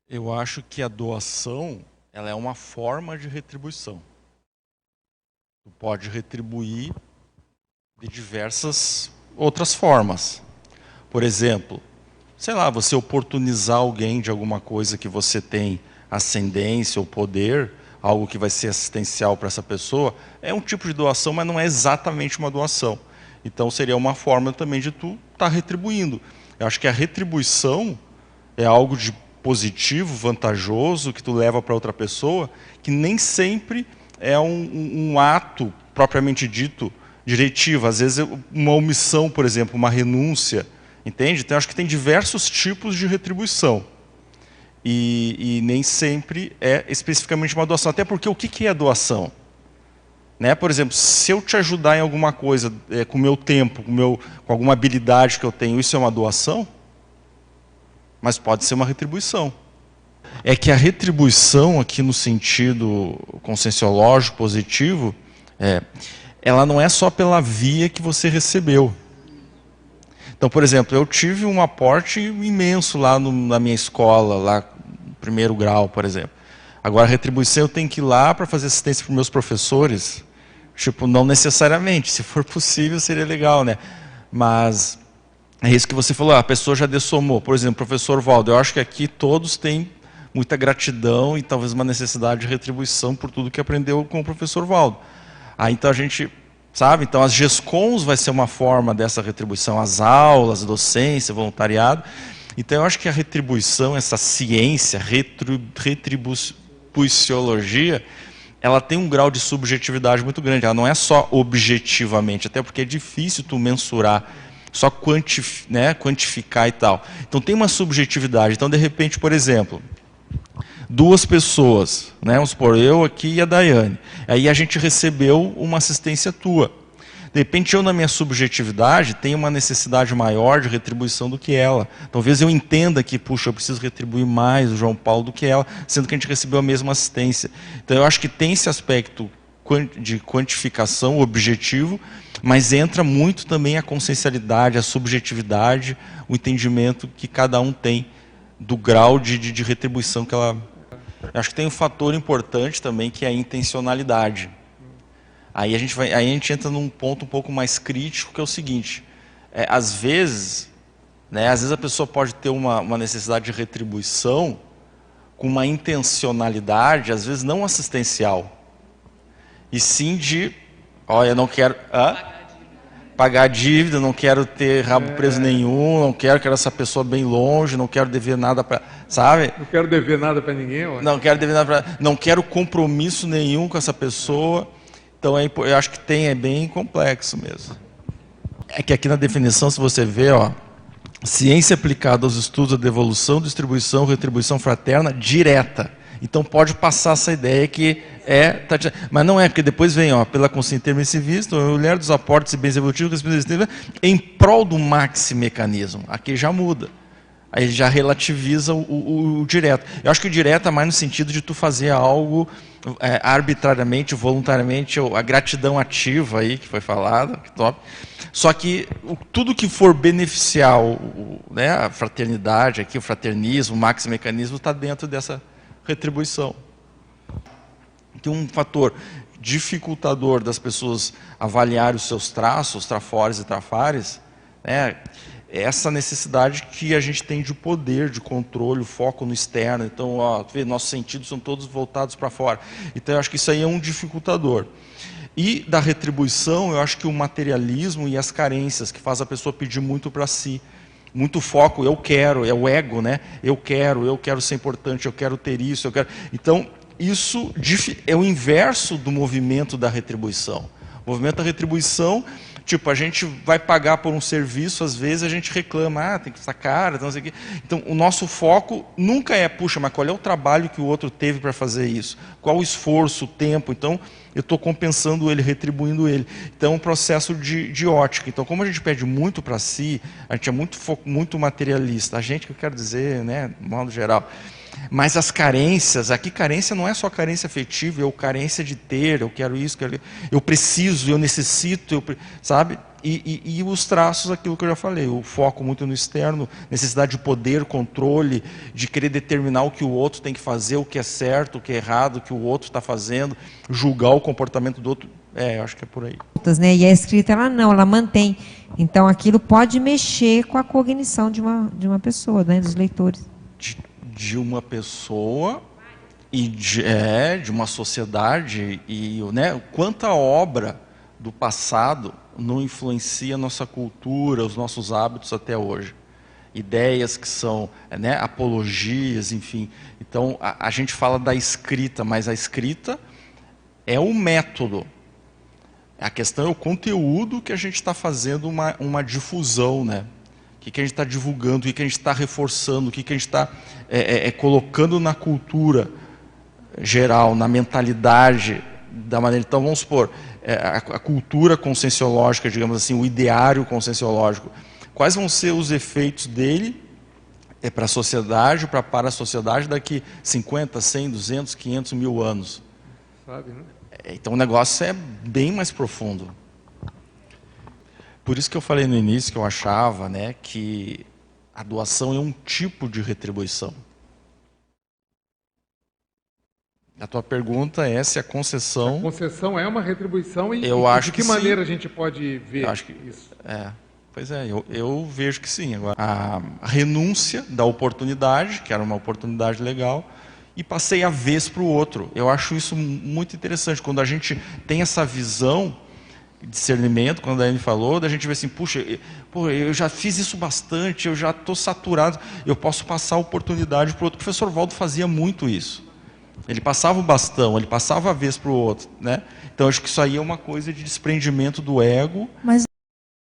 Eu acho que a doação, ela é uma forma de retribuição. Tu pode retribuir de diversas outras formas. Por exemplo, sei lá, você oportunizar alguém de alguma coisa que você tem ascendência ou poder, algo que vai ser assistencial para essa pessoa, é um tipo de doação, mas não é exatamente uma doação. Então seria uma forma também de tu estar retribuindo. Eu acho que a retribuição é algo de positivo, vantajoso, que tu leva para outra pessoa, que nem sempre é um ato propriamente dito diretivo. Às vezes uma omissão, por exemplo, uma renúncia, entende? Então acho que tem diversos tipos de retribuição. E nem sempre é especificamente uma doação. Até porque o que é doação? Né? Por exemplo, se eu te ajudar em alguma coisa, com o meu tempo, com alguma habilidade que eu tenho, isso é uma doação? Mas pode ser uma retribuição. É que a retribuição, aqui no sentido conscienciológico positivo, ela não é só pela via que você recebeu. Então, por exemplo, eu tive um aporte imenso lá na minha escola, lá no primeiro grau, por exemplo. Agora, a retribuição eu tenho que ir lá para fazer assistência para os meus professores? Tipo, não necessariamente. Se for possível, seria legal, né? Mas é isso que você falou, a pessoa já dessomou. Por exemplo, professor Valdo, eu acho que aqui todos têm muita gratidão e talvez uma necessidade de retribuição por tudo que aprendeu com o professor Valdo. Aí então a gente, sabe, então as GESCONs vai ser uma forma dessa retribuição, as aulas, a docência, voluntariado. Então eu acho que a retribuição, essa ciência, retribuciologia, ela tem um grau de subjetividade muito grande. Ela não é só objetivamente, até porque é difícil tu mensurar, só quantificar e tal. Então tem uma subjetividade. Então, de repente, por exemplo, duas pessoas, né, vamos supor, eu aqui e a Daiane. Aí a gente recebeu uma assistência tua. De repente, eu, na minha subjetividade, tenho uma necessidade maior de retribuição do que ela. Talvez eu entenda que, puxa, eu preciso retribuir mais o João Paulo do que ela, sendo que a gente recebeu a mesma assistência. Então, eu acho que tem esse aspecto de quantificação objetivo, mas entra muito também a consciencialidade, a subjetividade, o entendimento que cada um tem do grau de retribuição que ela... Eu acho que tem um fator importante também, que é a intencionalidade. Aí a gente entra num ponto um pouco mais crítico, que é o seguinte, às vezes a pessoa pode ter uma necessidade de retribuição com uma intencionalidade, às vezes não assistencial, e sim de, olha, eu não quero pagar dívida, não quero ter rabo preso nenhum, não quero essa pessoa bem longe, não quero dever nada para, sabe? Não quero dever nada para ninguém. Ó. Não quero dever nada para, não quero compromisso nenhum com essa pessoa. Então, eu acho que é bem complexo mesmo. É que aqui na definição, se você vê, ó, ciência aplicada aos estudos da devolução, distribuição, retribuição fraterna direta. Então, pode passar essa ideia que mas não é, porque depois vem, ó, pela consciência intermissivista, a mulher dos aportes e bens evolutivos, em prol do maximecanismo. Aqui já muda. Aí já relativiza o direto. Eu acho que o direto é mais no sentido de tu fazer algo arbitrariamente, voluntariamente, a gratidão ativa aí, que foi falado, que top. Só que tudo que for beneficiar a fraternidade, aqui, o fraternismo, o maximecanismo, está dentro dessa retribuição. Tem um fator dificultador das pessoas avaliarem os seus traços, trafores e trafares, essa necessidade que a gente tem de poder, de controle, o foco no externo. Então, nossos sentidos são todos voltados para fora. Então, eu acho que isso aí é um dificultador. E da retribuição, eu acho que o materialismo e as carências, que faz a pessoa pedir muito para si. Muito foco, eu quero, é o ego, né? Eu quero ser importante, eu quero ter isso, eu quero... Então, isso é o inverso do movimento da retribuição. O movimento da retribuição, tipo, a gente vai pagar por um serviço, às vezes a gente reclama, tem que estar caro, não sei o quê. Então, o nosso foco nunca é, puxa, mas qual é o trabalho que o outro teve para fazer isso? Qual o esforço, o tempo? Então, eu estou compensando ele, retribuindo ele. Então, é um processo de ótica. Então, como a gente pede muito para si, a gente é muito materialista. A gente, que eu quero dizer, né, de modo geral... Mas as carências, aqui carência não é só carência afetiva, é carência de ter, eu quero isso, eu preciso, eu necessito, sabe? E os traços, aquilo que eu já falei, o foco muito no externo, necessidade de poder, controle, de querer determinar o que o outro tem que fazer, o que é certo, o que é errado, o que o outro está fazendo, julgar o comportamento do outro. Eu acho que é por aí. Né? E a escrita, ela não, ela mantém. Então, aquilo pode mexer com a cognição de uma pessoa, né, dos leitores. De uma pessoa e de uma sociedade, e né, quanta obra do passado não influencia a nossa cultura, os nossos hábitos até hoje. Ideias que são, né, apologias, enfim. Então, a gente fala da escrita, mas a escrita é o método. A questão é o conteúdo que a gente está fazendo uma difusão, né? O que a gente está divulgando, o que a gente está reforçando, o que a gente está colocando na cultura geral, na mentalidade da maneira. Então, vamos supor, a cultura conscienciológica, digamos assim, o ideário conscienciológico. Quais vão ser os efeitos dele para a sociedade, para a sociedade daqui 50, 100, 200, 500 mil anos? Sabe, né? Então o negócio é bem mais profundo. Por isso que eu falei no início que eu achava, né, que a doação é um tipo de retribuição. A tua pergunta é se a concessão... A concessão é uma retribuição e acho de que maneira a gente pode ver isso? Pois é, eu vejo que sim. Agora, a renúncia da oportunidade, que era uma oportunidade legal, e passei a vez para o outro. Eu acho isso muito interessante. Quando a gente tem essa visão, discernimento, quando a Daiane falou, da gente vê assim, puxa, eu já fiz isso bastante, eu já estou saturado, eu posso passar a oportunidade para o outro. O professor Valdo fazia muito isso. Ele passava o bastão, ele passava a vez para o outro, né? Então, acho que isso aí é uma coisa de desprendimento do ego. Mas